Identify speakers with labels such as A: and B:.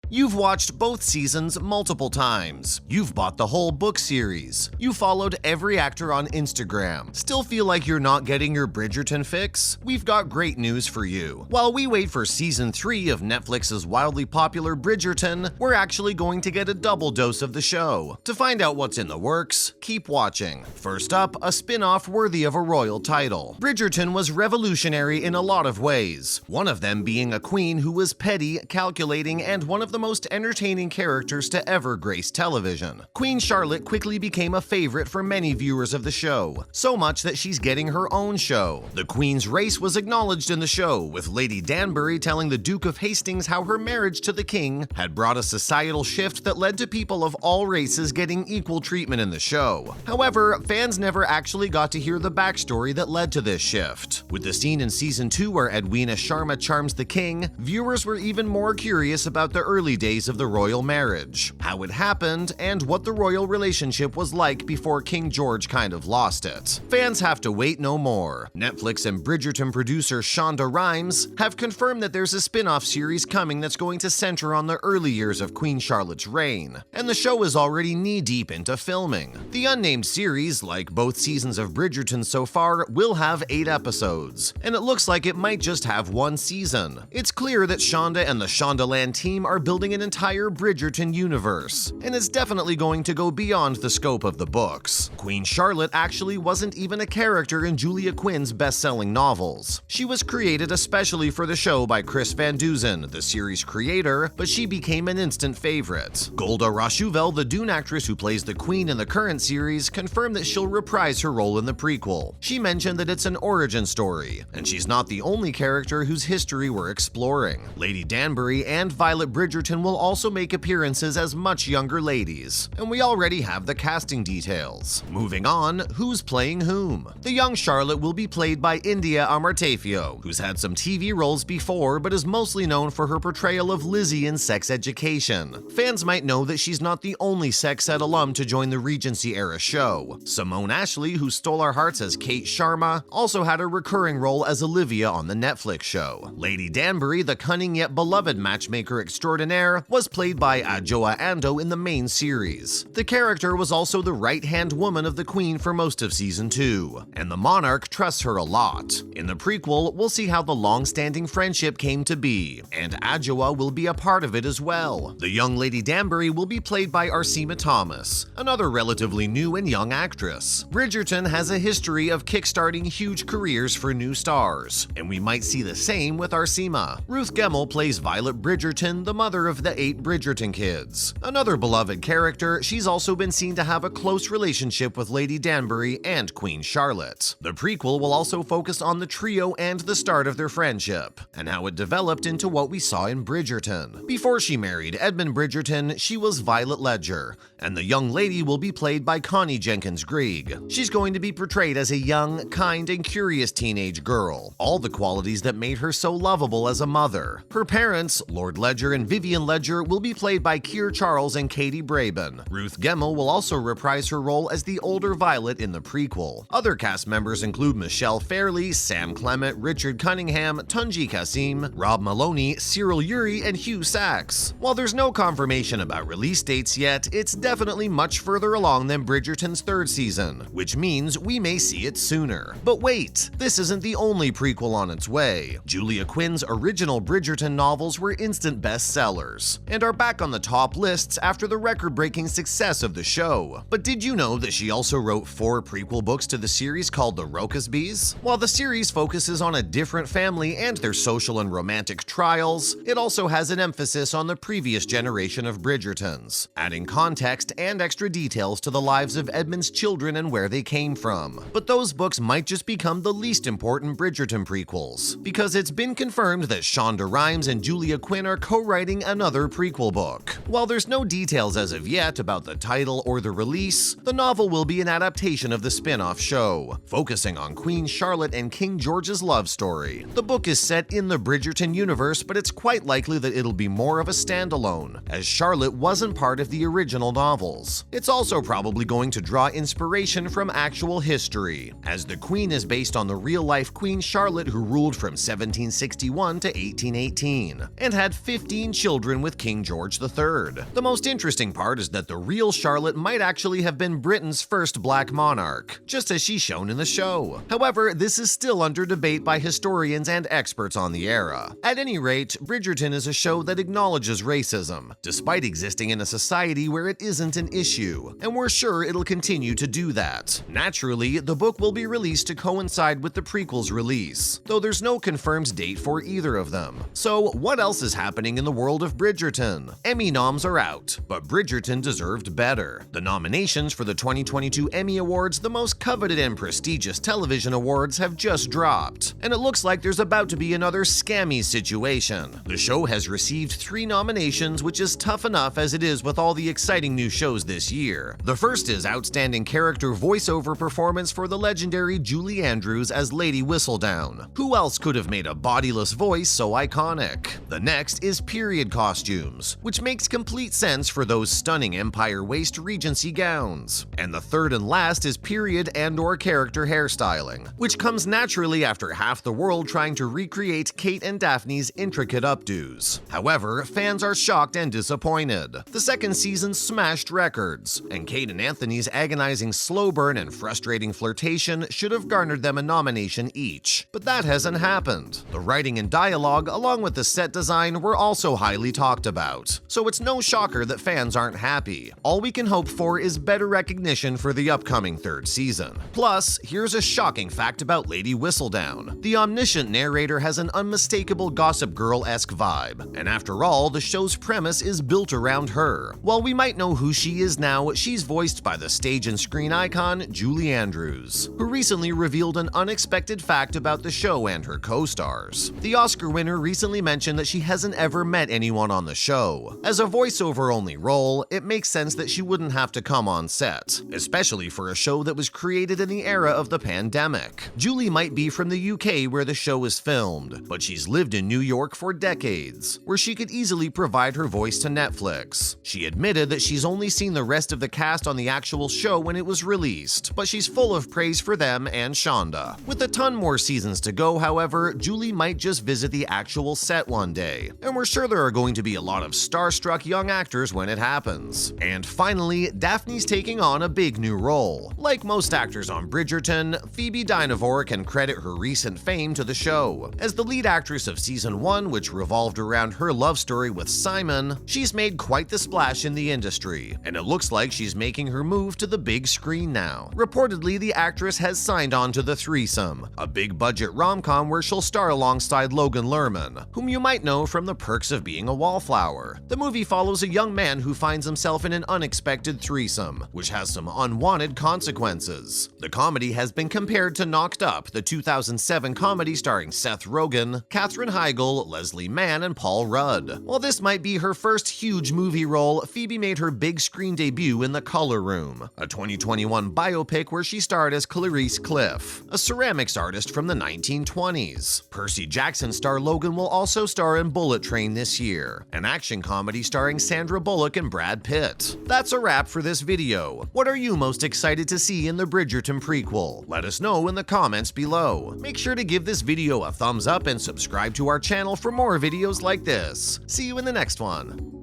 A: You've watched both seasons multiple times. You've bought the whole book series. You followed every actor on Instagram. Still feel like you're not getting your Bridgerton fix? We've got great news for you. While we wait for season 3 of Netflix's wildly popular Bridgerton, we're actually going to get a double dose of the show. To find out what's in the works, keep watching. First up, a spin-off worthy of a royal title. Bridgerton was revolutionary in a lot of ways, one of them being a queen who was petty, calculating, and one of the most entertaining characters to ever grace television. Queen Charlotte quickly became a favorite for many viewers of the show, so much that she's getting her own show. The Queen's race was acknowledged in the show, with Lady Danbury telling the Duke of Hastings how her marriage to the king had brought a societal shift that led to people of all races getting equal treatment in the show. However, fans never actually got to hear the backstory that led to this shift. With the scene in season 2 where Edwina Sharma charms the king, viewers were even more curious about the early days of the royal marriage, how it happened, and what the royal relationship was like before King George kind of lost it. Fans have to wait no more. Netflix and Bridgerton producer Shonda Rhimes have confirmed that there's a spin-off series coming that's going to center on the early years of Queen Charlotte's reign, and the show is already knee-deep into filming. The unnamed series, like both seasons of Bridgerton so far, will have 8 episodes, and it looks like it might just have one season. It's clear that Shonda and the Shondaland team are building an entire Bridgerton universe, and it's definitely going to go beyond the scope of the books. Queen Charlotte actually wasn't even a character in Julia Quinn's best-selling novels. She was created especially for the show by Chris Van Dusen, the series creator, but she became an instant favorite. Golda Rosheuvel, the Dune actress who plays the Queen in the current series, confirmed that she'll reprise her role in the prequel. She mentioned that it's an origin story, and she's not the only character whose history we're exploring. Lady Danbury and Violet Bridgerton will also make appearances as much younger ladies, and we already have the casting details. Moving on, who's playing whom? The young Charlotte will be played by India Amartefio, who's had some TV roles before but is mostly known for her portrayal of Lizzie in Sex Education. Fans might know that she's not the only Sex Ed alum to join the Regency-era show. Simone Ashley, who stole our hearts as Kate Sharma, also had a recurring role as Olivia on the Netflix show. Lady Danbury, the cunning yet beloved matchmaker extraordinaire, was played by Adjoa Andoh in the main series. The character was also the right-hand woman of the Queen for most of season 2, and the monarch trusts her a lot. In the prequel, we'll see how the long-standing friendship came to be, and Adjoa will be a part of it as well. The young Lady Danbury will be played by Arsema Thomas, another relatively new and young actress. Bridgerton has a history of kickstarting huge careers for new stars, and we might see the same with Arsema. Ruth Gemmell plays Violet Bridgerton, the mother of the 8 Bridgerton kids. Another beloved character, she's also been seen to have a close relationship with Lady Danbury and Queen Charlotte. The prequel will also focus on the trio and the start of their friendship, and how it developed into what we saw in Bridgerton. Before she married Edmund Bridgerton, she was Violet Ledger, and the young lady will be played by Connie Jenkins Grieg. She's going to be portrayed as a young, kind, and curious teenage girl, all the qualities that made her so lovable as a mother. Her parents, Lord Ledger and Vivian Ledger, will be played by Keir Charles and Katie Braben. Ruth Gemmell will also reprise her role as the older Violet in the prequel. Other cast members include Michelle Fairley, Sam Clement, Richard Cunningham, Tunji Kasim, Rob Maloney, Cyril Ury, and Hugh Sachs. While there's no confirmation about release dates yet, it's definitely much further along than Bridgerton's 3rd season, which means we may see it sooner. But wait, this isn't the only prequel on its way. Julia Quinn's original Bridgerton novels were instant bestsellers, and are back on the top lists after the record-breaking success of the show. But did you know that she also wrote 4 prequel books to the series called The Rokesbys? While the series focuses on a different family and their social and romantic trials, it also has an emphasis on the previous generation of Bridgertons, adding context and extra details to the lives of Edmund's children and where they came from. But those books might just become the least important Bridgerton prequels, because it's been confirmed that Shonda Rhimes and Julia Quinn are co-writing another prequel book. While there's no details as of yet about the title or the release, the novel will be an adaptation of the spin-off show, focusing on Queen Charlotte and King George's love story. The book is set in the Bridgerton universe, but it's quite likely that it'll be more of a standalone, as Charlotte wasn't part of the original novels. It's also probably going to draw inspiration from actual history, as the Queen is based on the real-life Queen Charlotte who ruled from 1761 to 1818, and had 15 children children with King George III. The most interesting part is that the real Charlotte might actually have been Britain's first black monarch, just as she's shown in the show. However, this is still under debate by historians and experts on the era. At any rate, Bridgerton is a show that acknowledges racism, despite existing in a society where it isn't an issue, and we're sure it'll continue to do that. Naturally, the book will be released to coincide with the prequel's release, though there's no confirmed date for either of them. So, what else is happening in the world of Bridgerton? Emmy noms are out, but Bridgerton deserved better. The nominations for the 2022 Emmy Awards, the most coveted and prestigious television awards, have just dropped, and it looks like there's about to be another scammy situation. The show has received 3 nominations, which is tough enough as it is with all the exciting new shows this year. The first is Outstanding Character Voiceover Performance for the legendary Julie Andrews as Lady Whistledown. Who else could have made a bodiless voice so iconic? The next is Period Costumes, which makes complete sense for those stunning Empire waist Regency gowns. And the third and last is Period and/or Character Hairstyling, which comes naturally after half the world trying to recreate Kate and Daphne's intricate updos. However, fans are shocked and disappointed. The second season smashed records, and Kate and Anthony's agonizing slow burn and frustrating flirtation should have garnered them a nomination each, but that hasn't happened. The writing and dialogue, along with the set design, were also highly talked about, so it's no shocker that fans aren't happy. All we can hope for is better recognition for the upcoming third season. Plus, here's a shocking fact about Lady Whistledown. The omniscient narrator has an unmistakable Gossip Girl-esque vibe, and after all, the show's premise is built around her. While we might know who she is now, she's voiced by the stage and screen icon Julie Andrews, who recently revealed an unexpected fact about the show and her co-stars. The Oscar winner recently mentioned that she hasn't ever met anyone on the show. As a voiceover-only role, it makes sense that she wouldn't have to come on set, especially for a show that was created in the era of the pandemic. Julie might be from the UK where the show is filmed, but she's lived in New York for decades, where she could easily provide her voice to Netflix. She admitted that she's only seen the rest of the cast on the actual show when it was released, but she's full of praise for them and Shonda. With a ton more seasons to go, however, Julie might just visit the actual set one day, and we're sure there are going to be a lot of starstruck young actors when it happens. And finally, Daphne's taking on a big new role. Like most actors on Bridgerton, Phoebe Dynevor can credit her recent fame to the show. As the lead actress of season 1, which revolved around her love story with Simon, she's made quite the splash in the industry, and it looks like she's making her move to the big screen now. Reportedly, the actress has signed on to The Threesome, a big-budget rom-com where she'll star alongside Logan Lerman, whom you might know from The Perks of Being a Wallflower. The movie follows a young man who finds himself in an unexpected threesome, which has some unwanted consequences. The comedy has been compared to Knocked Up, the 2007 comedy starring Seth Rogen, Katherine Heigl, Leslie Mann, and Paul Rudd. While this might be her first huge movie role, Phoebe made her big screen debut in The Color Room, a 2021 biopic where she starred as Clarice Cliff, a ceramics artist from the 1920s. Percy Jackson star Logan will also star in Bullet Train this year, an action comedy starring Sandra Bullock and Brad Pitt. That's a wrap for this video. What are you most excited to see in the Bridgerton prequel? Let us know in the comments below. Make sure to give this video a thumbs up and subscribe to our channel for more videos like this. See you in the next one.